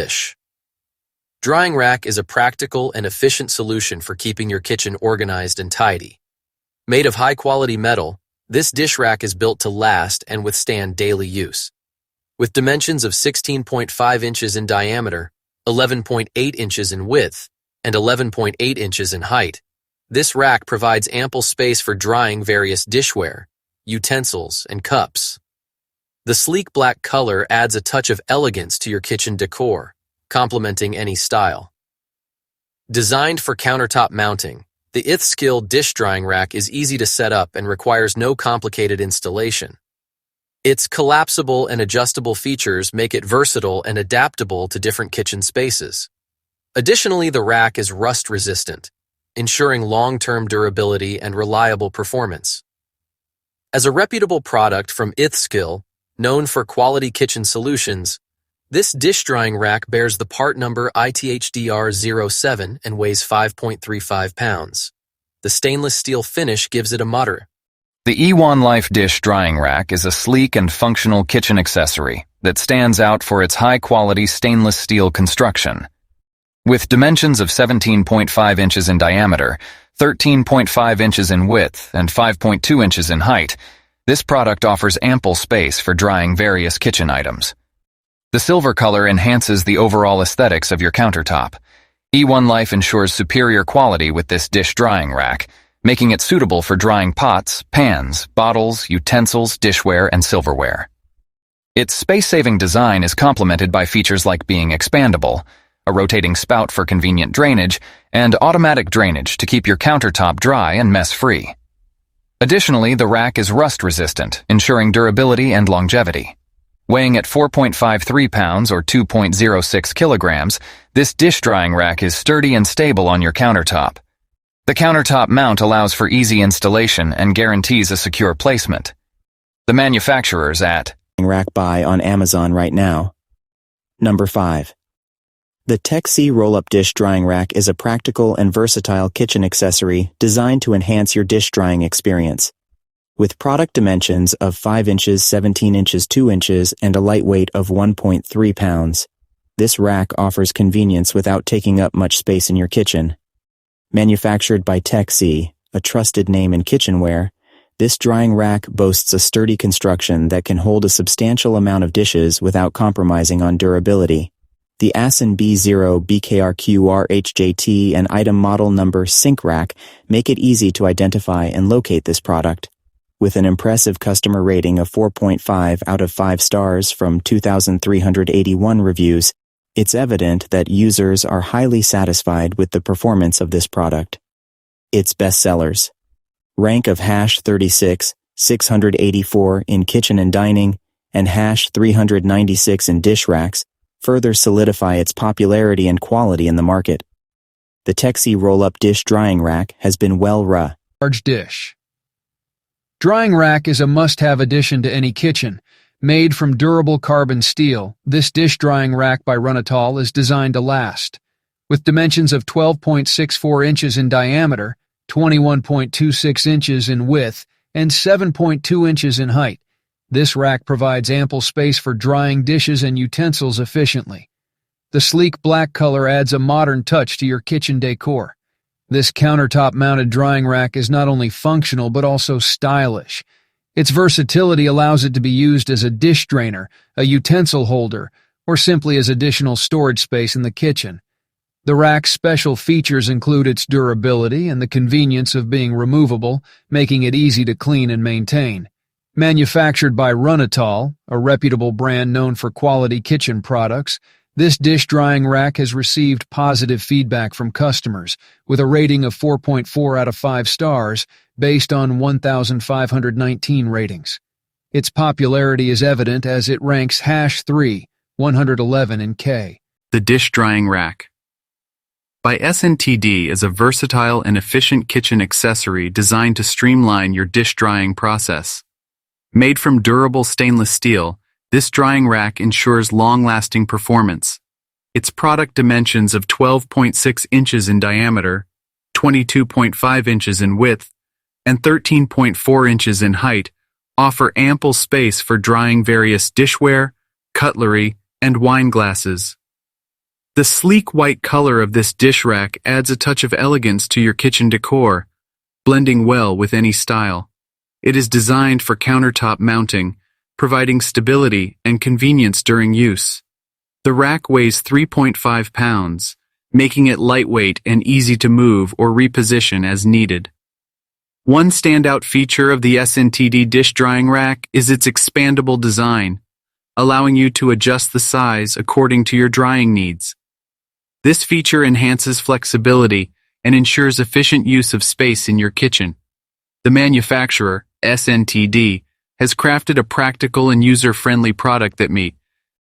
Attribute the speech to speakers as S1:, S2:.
S1: dish. Drying rack is a practical and efficient solution for keeping your kitchen organized and tidy. Made of high-quality metal, this dish rack is built to last and withstand daily use. With dimensions of 16.5 inches in diameter, 11.8 inches in width, and 11.8 inches in height, this rack provides ample space for drying various dishware, utensils, and cups. The sleek black color adds a touch of elegance to your kitchen decor, complementing any style. Designed for countertop mounting, the Skill dish drying rack is easy to set up and requires no complicated installation. Its collapsible and adjustable features make it versatile and adaptable to different kitchen spaces. Additionally, the rack is rust-resistant, ensuring long-term durability and reliable performance. As a reputable product from Skill, known for quality kitchen solutions, this dish drying rack bears the part number ITHDR07 and weighs 5.35 pounds. The stainless steel finish gives it a moderate.
S2: The E1 Life Dish Drying Rack is a sleek and functional kitchen accessory that stands out for its high-quality stainless steel construction. With dimensions of 17.5 inches in diameter, 13.5 inches in width, and 5.2 inches in height, this product offers ample space for drying various kitchen items. The silver color enhances the overall aesthetics of your countertop. E1 Life ensures superior quality with this dish drying rack, making it suitable for drying pots, pans, bottles, utensils, dishware, and silverware. Its space-saving design is complemented by features like being expandable, a rotating spout for convenient drainage, and automatic drainage to keep your countertop dry and mess-free. Additionally, the rack is rust-resistant, ensuring durability and longevity. Weighing at 4.53 pounds or 2.06 kilograms, this dish drying rack is sturdy and stable on your countertop. The countertop mount allows for easy installation and guarantees a secure placement. The manufacturers at
S3: Rack buy on Amazon right now. Number 5. The Techi roll-up dish drying rack is a practical and versatile kitchen accessory designed to enhance your dish drying experience. With product dimensions of 5 inches, 17 inches, 2 inches, and a lightweight of 1.3 pounds, this rack offers convenience without taking up much space in your kitchen. Manufactured by Techi, a trusted name in kitchenware, this drying rack boasts a sturdy construction that can hold a substantial amount of dishes without compromising on durability. The ASIN B0 BKRQRHJT and item model number sink rack make it easy to identify and locate this product. With an impressive customer rating of 4.5 out of 5 stars from 2,381 reviews, it's evident that users are highly satisfied with the performance of this product. Its bestsellers. Rank of #36, 684 in kitchen and dining, and #396 in dish racks further solidify its popularity and quality in the market. The Techi roll-up dish drying rack has been
S4: Large dish. Drying rack is a must-have addition to any kitchen. Made from durable carbon steel, this dish drying rack by Runatal is designed to last. With dimensions of 12.64 inches in diameter, 21.26 inches in width, and 7.2 inches in height, this rack provides ample space for drying dishes and utensils efficiently. The sleek black color adds a modern touch to your kitchen decor. This countertop-mounted drying rack is not only functional but also stylish. Its versatility allows it to be used as a dish drainer, a utensil holder, or simply as additional storage space in the kitchen. The rack's special features include its durability and the convenience of being removable, making it easy to clean and maintain. Manufactured by Runatal, a reputable brand known for quality kitchen products, this dish drying rack has received positive feedback from customers, with a rating of 4.4 out of 5 stars based on 1,519 ratings. Its popularity is evident as it ranks #3, 111 in K.
S5: The dish drying rack by SNTD is a versatile and efficient kitchen accessory designed to streamline your dish drying process. Made from durable stainless steel, this drying rack ensures long-lasting performance. Its product dimensions of 12.6 inches in diameter, 22.5 inches in width, and 13.4 inches in height offer ample space for drying various dishware, cutlery, and wine glasses. The sleek white color of this dish rack adds a touch of elegance to your kitchen decor, blending well with any style. It is designed for countertop mounting, providing stability and convenience during use. The rack weighs 3.5 pounds, making it lightweight and easy to move or reposition as needed. One standout feature of the SNTD dish drying rack is its expandable design, allowing you to adjust the size according to your drying needs. This feature enhances flexibility and ensures efficient use of space in your kitchen. The manufacturer, SNTD, has crafted a practical and user-friendly product that